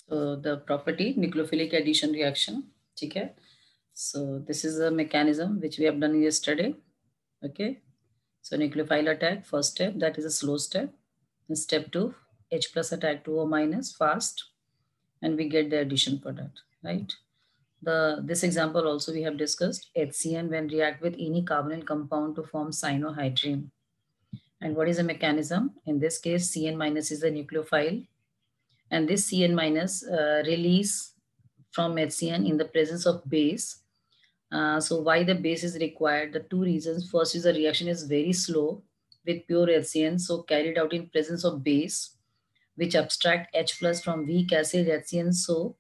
So the property nucleophilic addition reaction. Okay. So this is a mechanism which we have done yesterday. Okay. So nucleophile attack, first step, that is a slow step. And step 2, H plus attack to O minus, fast, and we get the addition product, right? This example also we have discussed, HCN when react with any carbonyl compound to form cyanohydrine. And what is the mechanism? In this case, Cn minus is the nucleophile, and this Cn minus release from HCN in the presence of base. So why the base is required? The two reasons. First is the reaction is very slow with pure HCN, so carried out in presence of base, which abstract H plus from weak acid HCN, so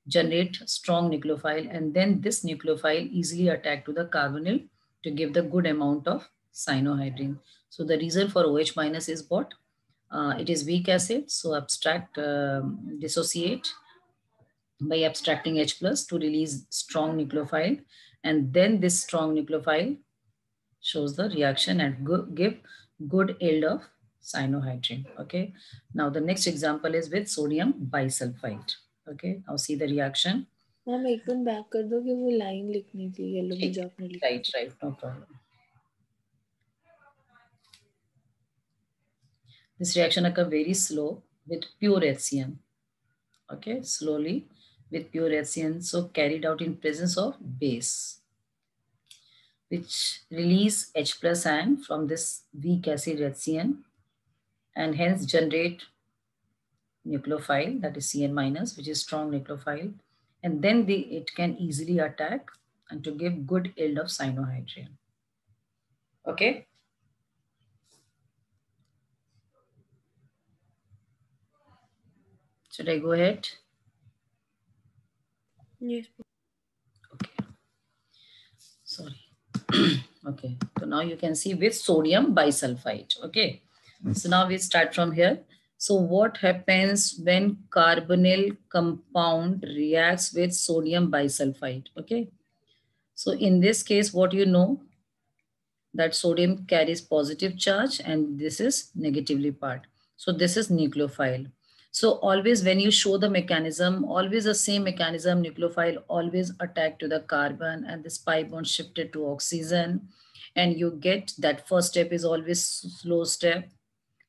generate strong nucleophile, and then this nucleophile easily attack to the carbonyl to give the good amount of cyanohydrine. So the reason for OH minus is what? It is weak acid, so abstract, dissociate by abstracting H plus to release strong nucleophile, and then this strong nucleophile shows the reaction and give good yield of cyanohydrine. Okay. Now the next example is with sodium bisulfite. Okay. Now see the reaction. Ma'am एक बार back कर दो कि वो line लिखनी थी yellow मुझे आपने लिखा Right, right, no problem. This reaction occur very slow with pure HCN. Okay, slowly with pure HCN, so carried out in presence of base, which release H plus ion from this weak acid HCN and hence generate nucleophile, that is Cn minus, which is strong nucleophile, and then it can easily attack and to give good yield of cyanohydrine. Okay. Should I go ahead? Yes. Okay. Sorry. Okay. So now you can see with sodium bisulfite. Okay. So now we start from here. So what happens when carbonyl compound reacts with sodium bisulfite? Okay. So in this case, what you know, that sodium carries positive charge and this is negatively part. So this is nucleophile. So always when you show the mechanism, always the same mechanism, nucleophile always attack to the carbon and this pi bond shifted to oxygen, and you get that first step is always slow step.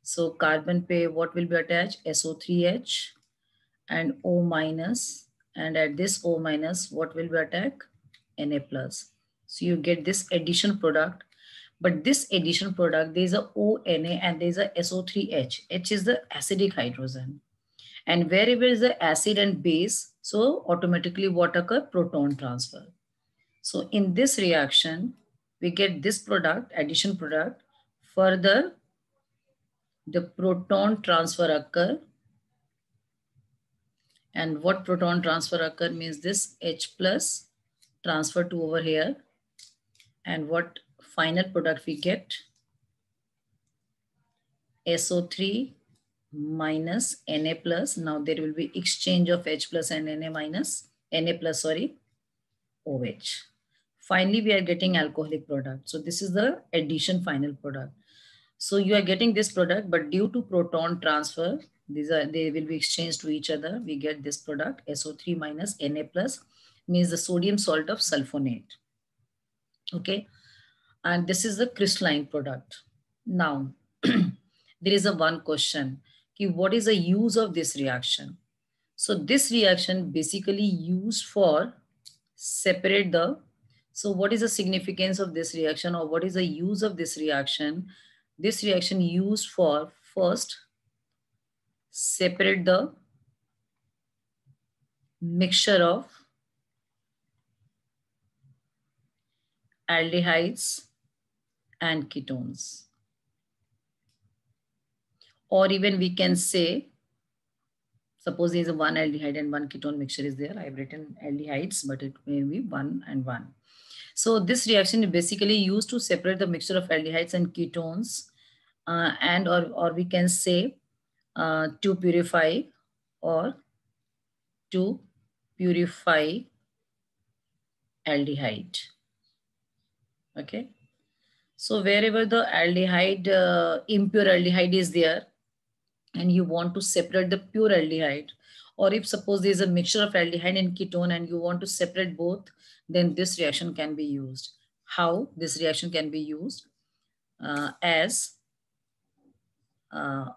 So carbon pair, what will be attached? SO3H and O minus, and at this O minus, what will be attacked? Na plus. So you get this addition product. But this addition product, there is a ONA and there is a SO3H. H is the acidic hydrogen. And wherever is the acid and base, so automatically what occur? Proton transfer. So in this reaction, we get this product, addition product. Further, the proton transfer occur. And what proton transfer occur means this H plus transfer to over here. And what final product we get? SO3 minus Na plus. Now there will be exchange of H plus and Na minus, Na plus, sorry, OH. Finally, we are getting alcoholic product. So this is the addition final product. So you are getting this product, but due to proton transfer, they will be exchanged to each other. We get this product, SO3 minus Na plus, means the sodium salt of sulfonate. Okay. And this is the crystalline product. Now, there is a one question. What is the use of this reaction? So this reaction basically used for separate the, so what is the significance of this reaction or what is the use of this reaction? This reaction used for first separate the mixture of aldehydes and ketones. Or even we can say, suppose there is a one aldehyde and one ketone mixture is there. I have written aldehydes, but it may be 1 and 1. So this reaction is basically used to separate the mixture of aldehydes and ketones, and or we can say to purify or to purify aldehyde. Okay. So wherever the aldehyde, impure aldehyde is there, and you want to separate the pure aldehyde, or if suppose there is a mixture of aldehyde and ketone and you want to separate both, then this reaction can be used. How this reaction can be used?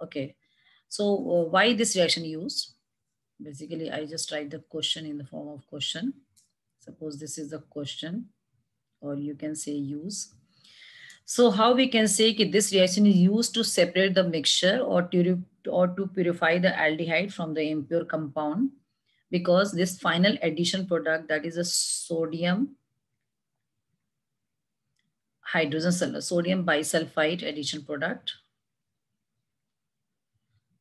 Okay. So why this reaction used? Basically, I just write the question in the form of question. Suppose this is the question, or you can say use. So how we can say that this reaction is used to separate the mixture or to purify the aldehyde from the impure compound, because this final addition product, that is a sodium bisulfite addition product.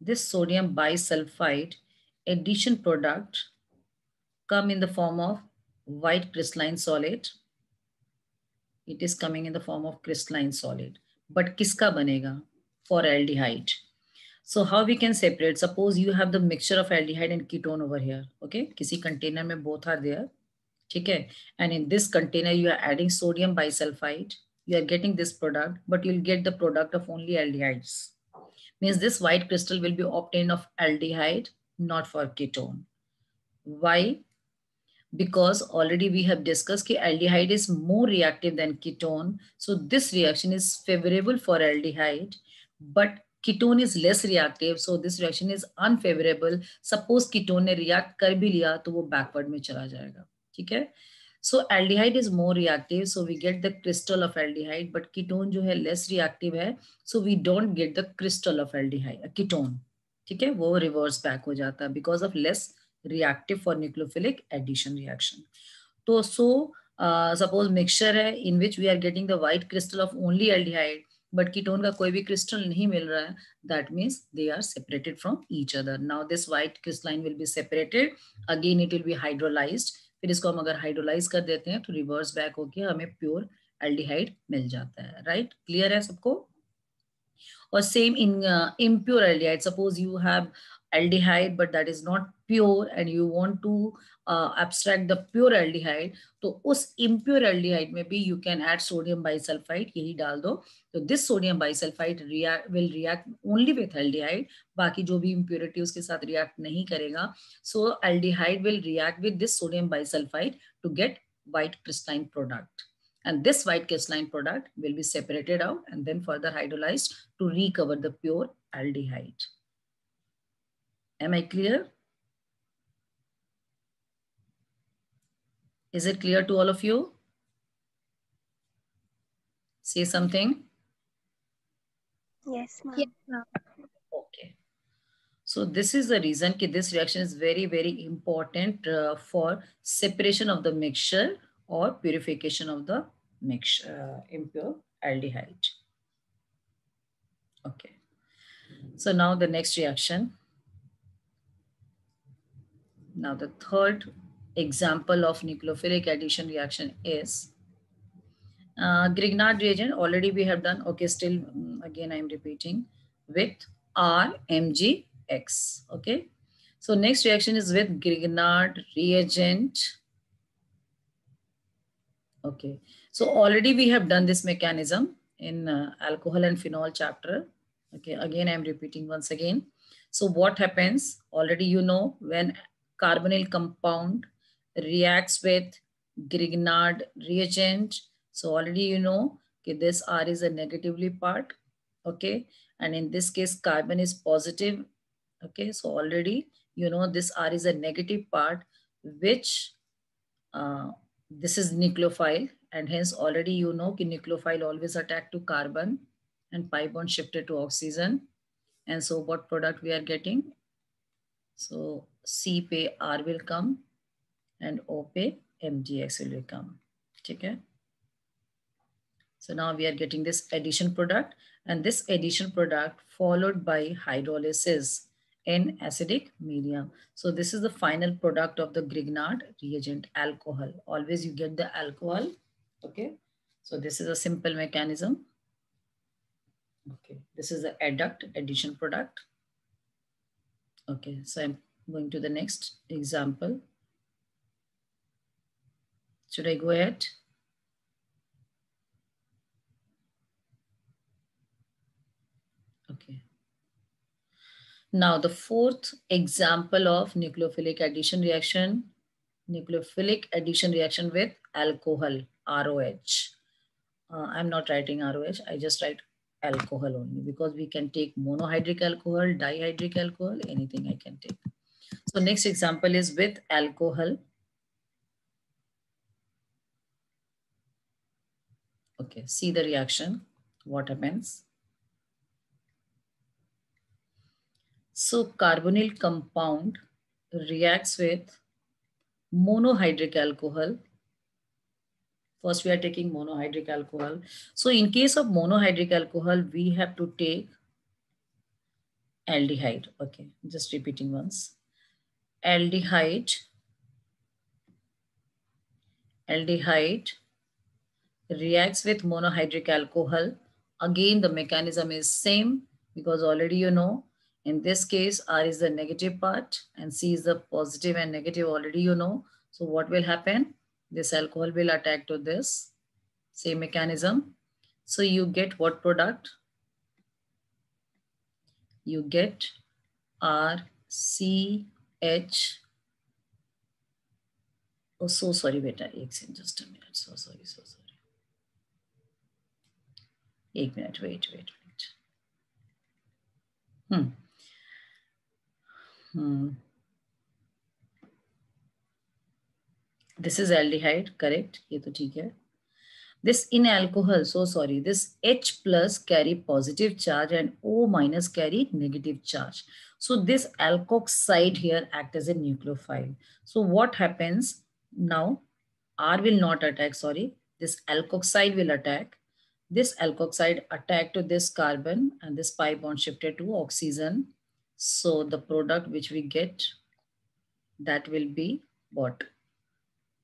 This sodium bisulfite addition product come in the form of white crystalline solid. It is coming in the form of crystalline solid. But kiska banega? For aldehyde. So how we can separate? Suppose you have the mixture of aldehyde and ketone over here. Okay, किसी container में both are there. ठीक है? And in this container you are adding sodium bisulfite. You are getting this product, but you'll get the product of only aldehydes. Means this white crystal will be obtained of aldehyde, not for ketone. Why? Because already we have discussed that aldehyde is more reactive than ketone. So this reaction is favorable for aldehyde, but ketone is less reactive. So this reaction is unfavorable. Suppose ketone ने react कर भी लिया तो वो backward में चला जाएगा. ठीक है? So aldehyde is more reactive. So we get the crystal of aldehyde, but ketone जो है less reactive है. So we don't get the crystal of aldehyde, ketone. ठीक है? वो reverse back हो जाता है because of less reactive for nucleophilic addition reaction. So suppose mixture है in which we are getting the white crystal of only aldehyde, but ketone का कोई भी crystal नहीं मिल रहा है, that means they are separated from each other. Now this white crystalline will be separated, again it will be hydrolyzed. फिर इसको हम अगर हाइड्रोलाइज कर देते हैं तो रिवर्स बैक होके हमें प्योर एल्डिहाइड मिल जाता है. राइट? क्लियर है सबको? Or same in impure aldehyde. Suppose you have aldehyde but that is not pure and you want to abstract the pure aldehyde, तो उस impure aldehyde में भी you can add sodium bisulfite. यही डाल दो. तो this sodium bisulfite will react only with aldehyde. बाकी जो भी impurity उसके साथ react नहीं करेगा. So aldehyde will react with this sodium bisulfite to get white crystalline product. And this white crystalline product will be separated out and then further hydrolyzed to recover the pure aldehyde. Am I clear? Is it clear to all of you? Say something. Yes, ma'am. Yes, ma'am. Okay. So this is the reason that this reaction is very, very important for separation of the mixture or purification of the mixture, impure aldehyde. Okay. So now the next reaction. Now the third example of nucleophilic addition reaction is Grignard reagent. Already we have done. Okay, still again I am repeating with RMgX. Okay, so next reaction is with Grignard reagent. Okay, so already we have done this mechanism in alcohol and phenol chapter. Okay, again I am repeating once again. So what happens? Already you know, when carbonyl compound reacts with Grignard reagent. So already you know that this R is a negatively part. Okay, and in this case carbon is positive. Okay, so already you know this R is a negative part, which this is nucleophile, and hence already you know that nucleophile always attack to carbon and pi bond shifted to oxygen. And so what product we are getting? So C pe R will come and O pe MgX will come. Okay. So now we are getting this addition product, and this addition product followed by hydrolysis in acidic medium. So this is the final product of the Grignard reagent, alcohol. Always you get the alcohol. Okay. So this is a simple mechanism. Okay. This is the adduct addition product. Okay. So I'm going to the next example. Should I go ahead? Okay. Now the fourth example of nucleophilic addition reaction with alcohol, ROH. I'm not writing ROH, I just write alcohol only because we can take monohydric alcohol, dihydric alcohol, anything I can take. So next example is with alcohol. Okay, see the reaction, what happens. So carbonyl compound reacts with monohydric alcohol. First, we are taking monohydric alcohol. So in case of monohydric alcohol, we have to take aldehyde. Okay, just repeating once. Aldehyde reacts with monohydric alcohol. Again, the mechanism is same because already you know, in this case, R is the negative part and C is the positive and negative, already you know. So what will happen? This alcohol will attack to this, same mechanism. So you get what product? You get RCH. Oh, so sorry, beta. Just a minute. So sorry. एक minute. Wait. This is aldehyde, correct? ये तो ठीक है. This in alcohol, so sorry, this H plus carry positive charge and O minus carry negative charge. So this alkoxide here act as a nucleophile. So what happens now? R will not attack, sorry. This alkoxide will attack. This alkoxide attack to this carbon and this pi bond shifted to oxygen. So the product which we get, that will be what?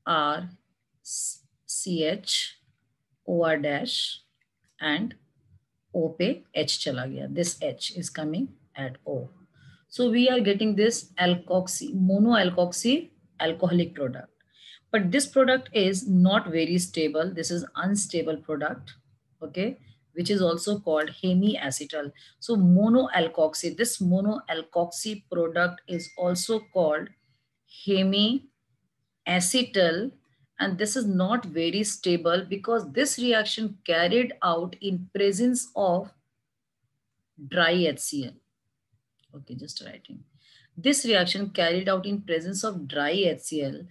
R, CH, OR dash and O पे H चला गया. This H is coming at O. So we are getting this monoalkoxy alcoholic product. But this product is not very stable. This is unstable product, okay, which is also called hemiacetal. So monoalkoxy, this monoalkoxy product is also called hemiacetal, and this is not very stable because this reaction carried out in presence of dry HCl. Okay, just writing. This reaction carried out in presence of dry HCl,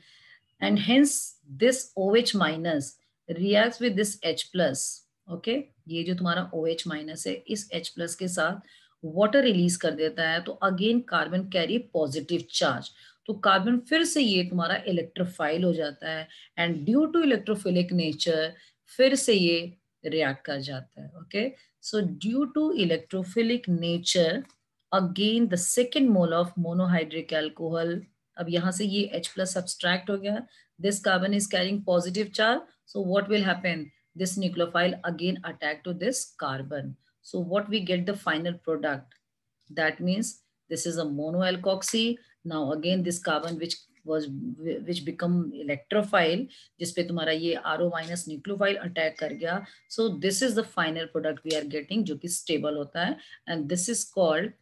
and hence this OH minus reacts with this H plus. Okay, ये जो तुम्हारा OH minus है, इस H plus के साथ water release कर देता है, तो again carbon carry positive charge. तो कार्बन फिर से ये तुम्हारा इलेक्ट्रोफाइल हो जाता है and due to electrophilic nature फिर से ये रिएक्ट कर जाता है. Okay, so due to electrophilic nature again the second mole of monohydric alcohol, अब यहां से ये H प्लस सब्सट्रैक्ट हो गया, this carbon is carrying positive charge, so what will happen, this nucleophile again attack to this carbon. So what we get the final product, that means this is a monoalkoxy. Now again this carbon which become electrophile, जिसपे तुम्हारा ये RO minus nucleophile attack कर गया. So this is the final product we are getting जो कि stable होता है, and this is called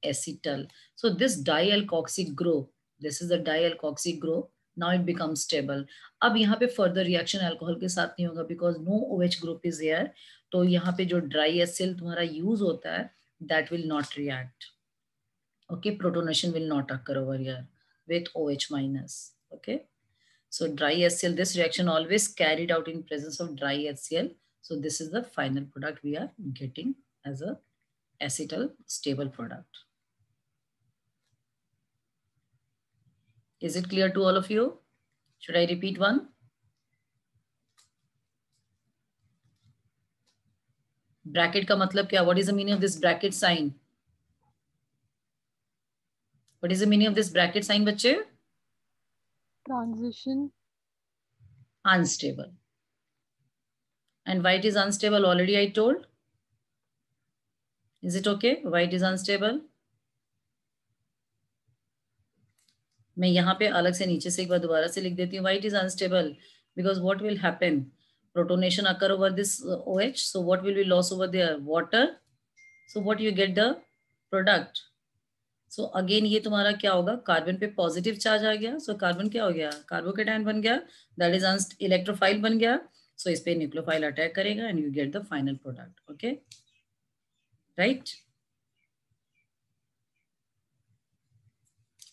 acetal. So this dialkoxy group, this is the dialkoxy group. Now it becomes stable. अब यहाँ पे further reaction alcohol के साथ नहीं होगा because no OH group is here. तो यहाँ पे जो dry HCl तुम्हारा use होता है, that will not react. Okay, protonation will not occur over here with OH minus. Okay, so dry HCl, this reaction always carried out in presence of dry HCl. So this is the final product we are getting as a acetal stable product. Is it clear to all of you? Should I repeat one? Bracket का मतलब क्या? What is the meaning of this bracket sign? What is the meaning of this bracket sign, बच्चे? Transition. Unstable. And why it is unstable already I told. Is it okay? Why it is unstable? मैं यहाँ पे अलग से नीचे से एक बार दोबारा से लिख देती हूँ. Why it is unstable? Because what will happen? Protonation occur over this OH. So what will be lost over there? Water. So what you get the product? So again ये तुम्हारा क्या होगा, कार्बन पे पॉजिटिव चार्ज आ गया, so carbon क्या हो गया, carbocation बन गया, दैट इज इलेक्ट्रोफाइल बन गया. सो इस पे न्यूक्लियोफाइल अटैक करेगा and you get the final product. Okay, right.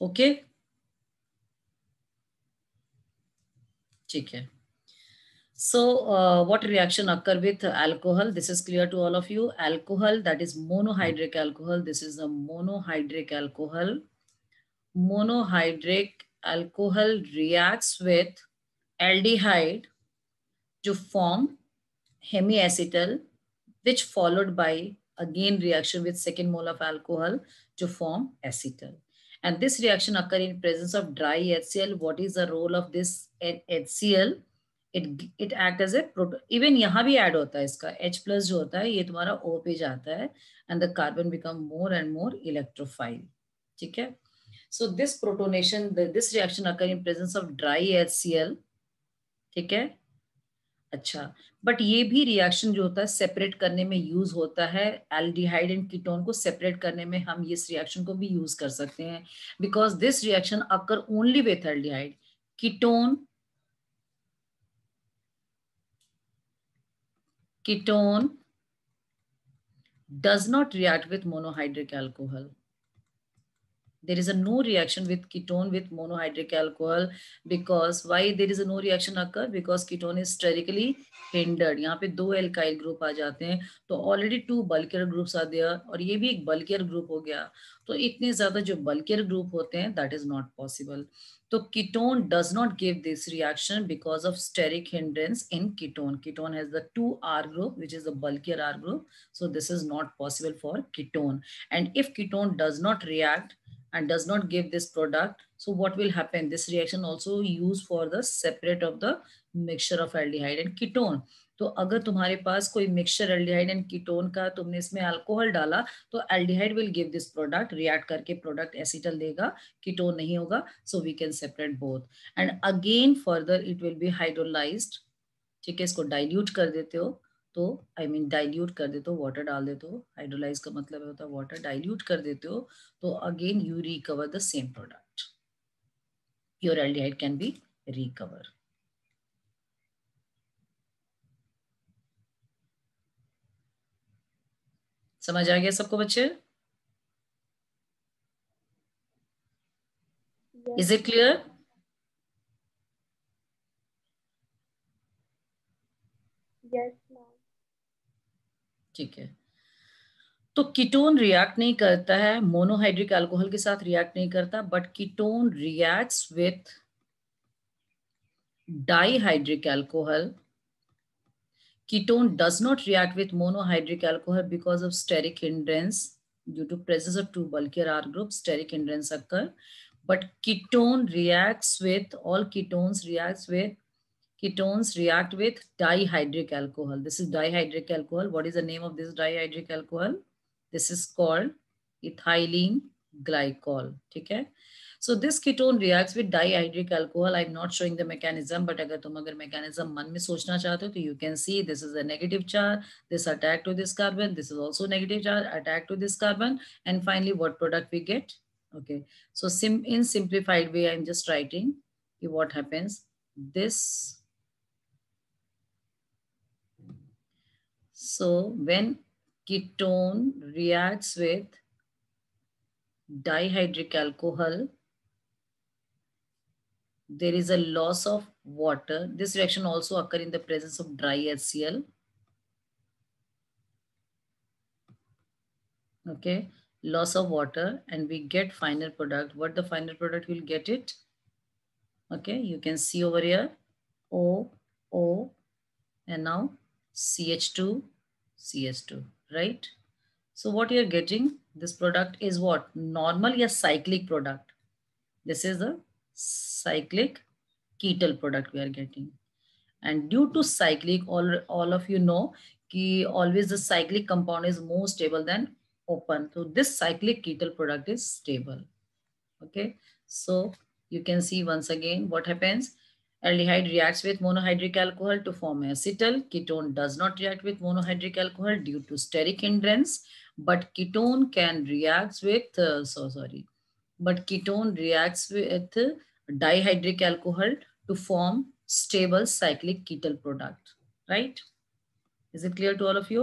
Okay, ठीक है. So, what reaction occur with alcohol? This is clear to all of you. Alcohol, that is monohydric alcohol. This is a monohydric alcohol. Monohydric alcohol reacts with aldehyde to form hemiacetal, which followed by again reaction with second mole of alcohol to form acetal. And this reaction occur in presence of dry HCl. What is the role of this HCl? It act as a proton. Even यहाँ भी add होता है इसका H plus जो होता है ये तुम्हारा O पे जाता है and the carbon become more and more electrophile. ठीक है. So this protonation, this reaction occur in presence of dry HCl. ठीक है. अच्छा, बट ये भी रिएक्शन जो होता है सेपरेट करने में यूज होता है. एल्डिहाइड एंड कीटोन को सेपरेट करने में हम इस रिएक्शन को भी यूज कर सकते हैं, because this reaction occur only with aldehyde. Ketone does not react with monohydric alcohol. There is a no reaction with ketone with monohydric alcohol. Because why there is a no reaction occur? Because ketone is sterically hindered. यहाँ पे दो alkyl group आ जाते हैं, तो already two bulkier groups are there, और ये भी एक bulkier group हो गया. तो इतने ज्यादा जो bulkier group होते हैं, that is not possible. तो ketone does not give this reaction because of steric hindrance in ketone. Ketone has the 2R group, which is the bulkier R group. So this is not possible for ketone. And if ketone does not react and does not give this product, so what will happen? This reaction also used for the separate of the mixture of aldehyde and ketone. तो अगर तुम्हारे पास कोई mixture aldehyde and ketone का, तुमने इसमें alcohol डाला, तो aldehyde will give this product, react करके प्रोडक्ट एसिटल देगा, कीटोन नहीं होगा. So we can separate both and again further it will be hydrolysed. ठीक है, इसको डाइल्यूट कर देते हो, तो आई मीन डाइल्यूट कर देते हो, वाटर डाल देते हो. हाइड्रोलाइज का मतलब होता है वाटर. डाइल्यूट कर देते हो, तो again you recover the same product. Pure aldehyde can be recover. समझ आ गया सबको बच्चे? Is it clear? Yes ma'am. ठीक है. तो कीटोन रिएक्ट नहीं करता है, मोनोहाइड्रिक अल्कोहल के साथ रिएक्ट नहीं करता, but ketone reacts with dihydric alcohol. Ketone does not react with monohydric alcohol because of steric hindrance. Due to presence of two bulkier R groups, steric hindrance occur. But ketone reacts with, all ketones react with dihydric alcohol. This is dihydric alcohol. What is the name of this dihydric alcohol? This is called ethylene glycol. Okay. So this ketone reacts with dihydric alcohol. I'm not showing the mechanism, but अगर तुम mechanism मन में सोचना चाहते हो, तो you can see this is a negative charge. This attack to this carbon. This is also negative charge attack to this carbon. And finally, what product we get? Okay. So in simplified way, I'm just writing what happens. This. So when ketone reacts with dihydric alcohol, there is a loss of water. This reaction also occur in the presence of dry HCl. Okay, loss of water, and we get final product. What the final product will get it? Okay, you can see over here, O, and now CH2, CH2, right? So what you're getting, this product is what? Normal or cyclic product. This is a cyclic ketal product we are getting. And due to cyclic, all of you know कि always the cyclic compound is more stable than open. So this cyclic ketal product is stable. Okay, so you can see once again what happens. Aldehyde reacts with monohydric alcohol to form acetal. Ketone does not react with monohydric alcohol due to steric hindrance, but ketone can react with, but ketone reacts with dihydric alcohol to form stable cyclic ketal product, right? Is it clear to all of you?